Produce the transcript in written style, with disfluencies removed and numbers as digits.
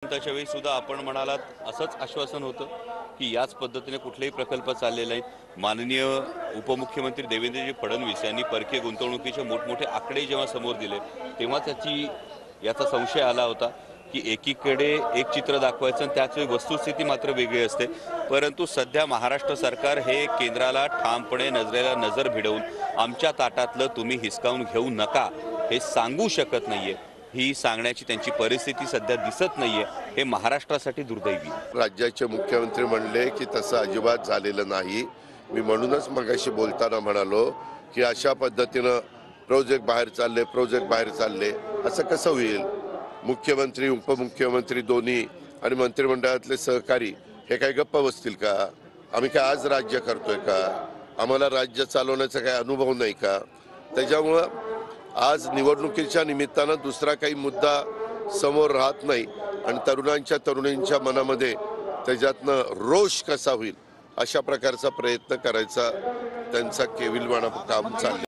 त्याच्या वेळी सुद्धा आपण म्हणालात असंच आश्वासन होतं की याच पद्धतीने कुठलेही प्रकल्प चाललेले नाहीत। माननीय उपमुख्यमंत्री देवेंद्रजी फडणवीस यांनी परकीय गुंतवणुकीचे मोठमोठे आकडे जेव्हा समोर दिले तेव्हा याचा संशय आला होता की एकीकडे एक चित्र दाखवायचं आणि त्याची वस्तुस्थिती मात्र वेगळी असते। परंतु सध्या महाराष्ट्र सरकार हे केंद्राला ठामपणे नजरेला नजर भिडवून आमच्या ताटातलं तुम्ही हिसकावून घेऊ नका हे सांगू शकत नाहीये। ही सांगण्याची त्यांची परिस्थिती सध्या दिसत नाहीये। हे महाराष्ट्रासाठी दुर्दैवी। राज्याचे मुख्यमंत्री म्हणले की तसं अजिबात झालेलं नाही। मी म्हणूनच मगाशी बोलताना म्हणालो की अशा पद्धतीनं प्रोजेक्ट बाहेर चालले असं कसं होईल। मुख्यमंत्री उपमुख्यमंत्री दोन्ही आणि मंत्रिमंडळातले सहकारी हे काय गप्प बसतील का? आम्ही काय आज राज्य करतोय का? आम्हाला राज्य चालवण्याचा काही अनुभव नाही का? त्याच्यामुळं आज निवडणुकीच्या निमित्तानं दुसरा काही मुद्दा समोर राहत नाही आणि तरुणींच्या मनामध्ये त्याच्यातनं रोष कसा होईल अशा प्रकारचा प्रयत्न करायचा त्यांचा केविलवाणा काम चालले।